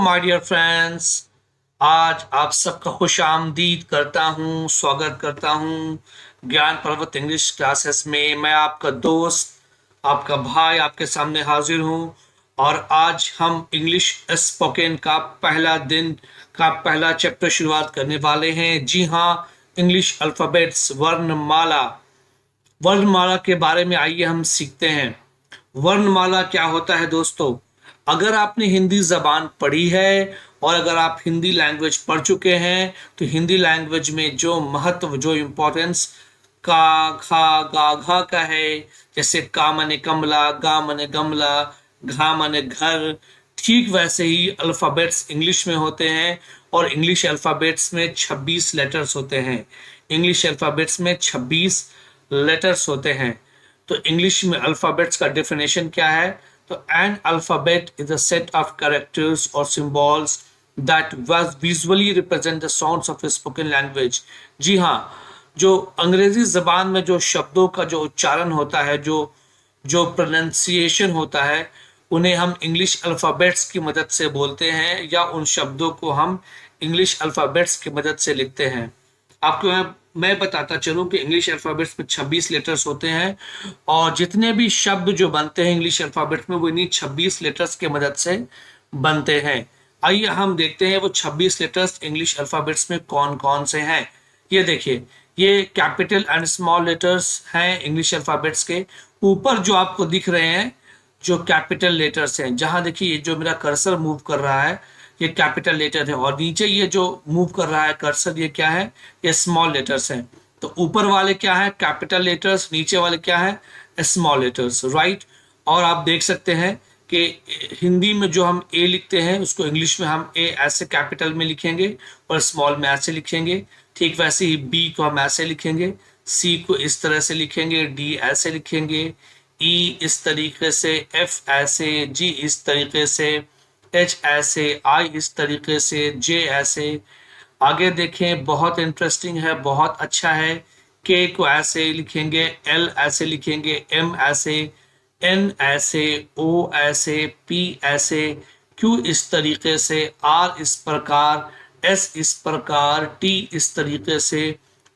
My dear friends, आज आप सबका खुश आमदीद करता हूँ, स्वागत करता हूँ ज्ञान पर्वत इंग्लिश क्लासेस में। मैं आपका दोस्त, आपका भाई आपके सामने हाजिर हूँ और आज हम इंग्लिश स्पोकन का पहला दिन का पहला चैप्टर शुरुआत करने वाले हैं। जी हाँ, इंग्लिश अल्फ़ाबेट्स, वर्णमाला। वर्णमाला के बारे में आइए हम सीखते हैं। वर्णमाला क्या होता है दोस्तों? अगर आपने हिंदी जबान पढ़ी है और अगर आप हिंदी लैंग्वेज पढ़ चुके हैं तो हिंदी लैंग्वेज में जो महत्व, जो इम्पोर्टेंस का, खा, गा, घा का है, जैसे का मने कमला, गा मने गमला, घा मने घर, ठीक वैसे ही अल्फ़ाबेट्स इंग्लिश में होते हैं और इंग्लिश अल्फ़ाबेट्स में 26 लेटर्स होते हैं। इंग्लिश अल्फ़ाबेट्स में 26 लेटर्स होते हैं। तो इंग्लिश में अल्फ़ाबेट्स का डेफिनेशन क्या है? तो an alphabet is a set of characters और symbols that visually represent the sounds of spoken language. जी हाँ, जो अंग्रेजी जबान में जो शब्दों का जो उच्चारण होता है, जो जो प्रोनाउंसिएशन होता है, उन्हें हम इंग्लिश अल्फ़ाबेट्स की मदद से बोलते हैं या उन शब्दों को हम इंग्लिश अल्फ़ाबेट्स की मदद से लिखते हैं। आपको मैं बताता चलूं कि इंग्लिश अल्फ़ाबेट्स में 26 लेटर्स होते हैं और जितने भी शब्द जो बनते हैं इंग्लिश अल्फ़ाबेट्स में वो इन्हीं 26 लेटर्स के मदद से बनते हैं। आइए हम देखते हैं वो 26 लेटर्स इंग्लिश अल्फ़ाबेट्स में कौन कौन से हैं। ये देखिए, ये कैपिटल एंड स्मॉल लेटर्स हैं इंग्लिश अल्फ़ाबेट्स के। ऊपर जो आपको दिख रहे हैं जो कैपिटल लेटर्स हैं, जहां देखिए ये जो मेरा कर्सर मूव कर रहा है ये कैपिटल लेटर है और नीचे ये जो मूव कर रहा है कर्सर, ये क्या है? ये स्मॉल लेटर्स हैं। तो ऊपर वाले क्या है? Capital letters. नीचे वाले क्या है? Small letters, right. और आप देख सकते हैं कि हिंदी में जो हम ए लिखते हैं उसको इंग्लिश में हम ए ऐसे कैपिटल में लिखेंगे और स्मॉल में ऐसे लिखेंगे। ठीक वैसे ही बी को हम ऐसे लिखेंगे, सी को इस तरह से लिखेंगे, डी ऐसे लिखेंगे, ई इस तरीके से, एफ ऐसे, जी इस तरीके से, एच ऐसे, आई इस तरीके से, जे ऐसे। आगे देखें, बहुत इंटरेस्टिंग है, बहुत अच्छा है। के को ऐसे लिखेंगे, एल ऐसे लिखेंगे, एम ऐसे, एन ऐसे, ओ ऐसे, पी ऐसे, क्यू इस तरीके से, आर इस प्रकार, एस इस प्रकार, टी इस तरीके से,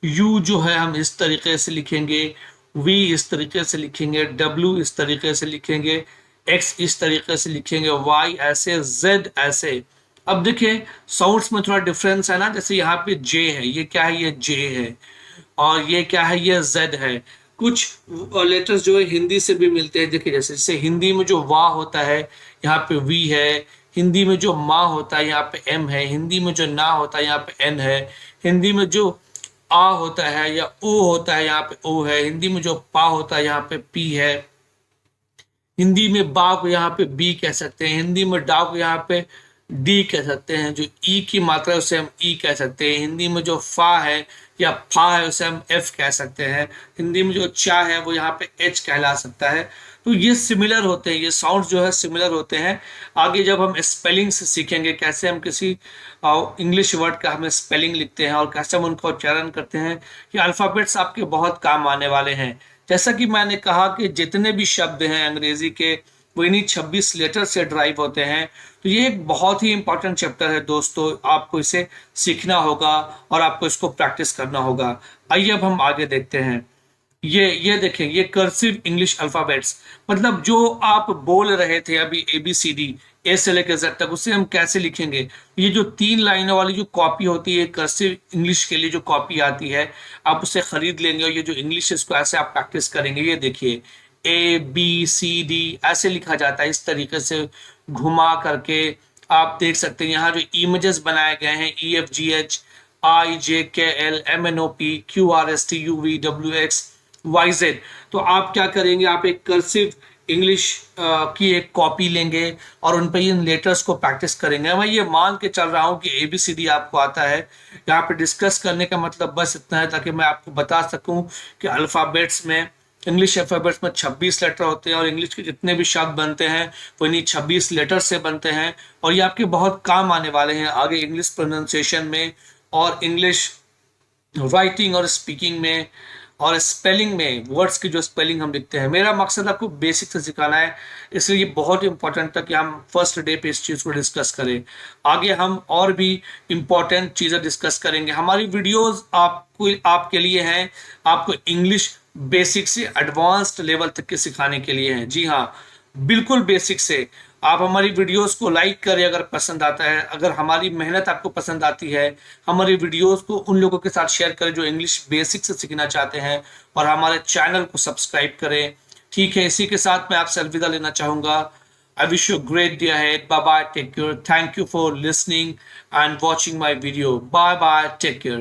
यू जो है हम इस तरीके से लिखेंगे, वी इस तरीके से लिखेंगे, डब्ल्यू इस तरीके से लिखेंगे, एक्स इस तरीके से लिखेंगे, वाई ऐसे, जेड ऐसे। अब देखिए साउंड्स में थोड़ा डिफरेंस है ना, जैसे यहाँ पे जे है, ये क्या है? ये जे है। और ये क्या है? ये जेड है। कुछ लेटर्स जो है हिंदी से भी मिलते हैं। देखिए जैसे हिंदी में जो वाह होता है यहाँ पे वी है, हिंदी में जो माँ होता है यहाँ पे एम है, हिंदी में जो ना होता है यहाँ पे एन है, हिंदी में जो आ होता है या ओ होता है यहाँ पे ओ है, हिंदी में जो पा होता है यहाँ पे पी है, हिंदी में बा को यहाँ पे बी कह सकते हैं, हिंदी में डा को यहाँ पे डी कह सकते हैं, जो ई की मात्रा है उसे हम ई कह सकते हैं, हिंदी में जो फा है या फा है उसे हम एफ कह सकते हैं, हिंदी में जो चा है वो यहाँ पे एच कहला सकता है। तो ये सिमिलर होते हैं, ये साउंड जो है सिमिलर होते हैं। आगे जब हम स्पेलिंग से सीखेंगे कैसे हम किसी इंग्लिश वर्ड का हम स्पेलिंग लिखते हैं और कैसे हम उनका उच्चारण करते हैं, ये अल्फ़ाबेट्स आपके बहुत काम आने वाले हैं। जैसा कि मैंने कहा कि जितने भी शब्द हैं अंग्रेजी के वो इन्हीं 26 लेटर से ड्राइव होते हैं। तो ये एक बहुत ही इंपॉर्टेंट चैप्टर है दोस्तों, आपको इसे सीखना होगा और आपको इसको प्रैक्टिस करना होगा। आइए अब हम आगे देखते हैं। ये देखें, ये कर्सिव इंग्लिश अल्फ़ाबेट्स, मतलब जो आप बोल रहे थे अभी ABCD, ए से लेकर जेड तक, उसे हम कैसे लिखेंगे? ये जो 3 लाइनों वाली जो कॉपी होती है कर्सिव इंग्लिश के लिए, जो कॉपी आती है आप उसे खरीद लेंगे और ये जो इंग्लिश है इसको ऐसे आप प्रैक्टिस करेंगे। ये देखिए ABCD ऐसे लिखा जाता है, इस तरीके से घुमा करके आप देख सकते हैं। यहाँ जो इमेजेस बनाए गए हैं EFGH IJKL MNOP QRST UVWX YZ, तो आप क्या करेंगे? आप एक कर्सिव इंग्लिश की एक कॉपी लेंगे और उन पर इन लेटर्स को प्रैक्टिस करेंगे। मैं ये मान के चल रहा हूँ कि ABCD आपको आता है। यहाँ पे डिस्कस करने का मतलब बस इतना है ताकि मैं आपको बता सकूं कि अल्फ़ाबेट्स में, इंग्लिश अल्फ़ाबेट्स में 26 लेटर होते हैं और इंग्लिश के जितने भी शब्द बनते हैं वो इन्हीं 26 लेटर से बनते हैं और ये आपके बहुत काम आने वाले हैं आगे इंग्लिश प्रोनाउंसिएशन में और इंग्लिश राइटिंग और स्पीकिंग में। और स्पेलिंग में वर्ड्स की जो स्पेलिंग हम लिखते हैं, मेरा मकसद आपको बेसिक से सिखाना है। इसलिए ये बहुत इंपॉर्टेंट था कि हम फर्स्ट डे पे इस चीज़ को डिस्कस करें। आगे हम और भी इंपॉर्टेंट चीज़ें डिस्कस करेंगे। हमारी वीडियोस आपको आपके लिए हैं, आपको इंग्लिश बेसिक से एडवांस्ड लेवल तक के सिखाने के लिए हैं। जी हाँ, बिल्कुल बेसिक से। आप हमारी वीडियोस को लाइक करें अगर पसंद आता है, अगर हमारी मेहनत आपको पसंद आती है, हमारी वीडियोस को उन लोगों के साथ शेयर करें जो इंग्लिश बेसिक से सीखना चाहते हैं, और हमारे चैनल को सब्सक्राइब करें। ठीक है, इसी के साथ मैं आपसे अलविदा लेना चाहूँगा। I wish you a great day ahead. Bye bye. Take care. Thank you for listening and watching my video. Bye bye. Take care.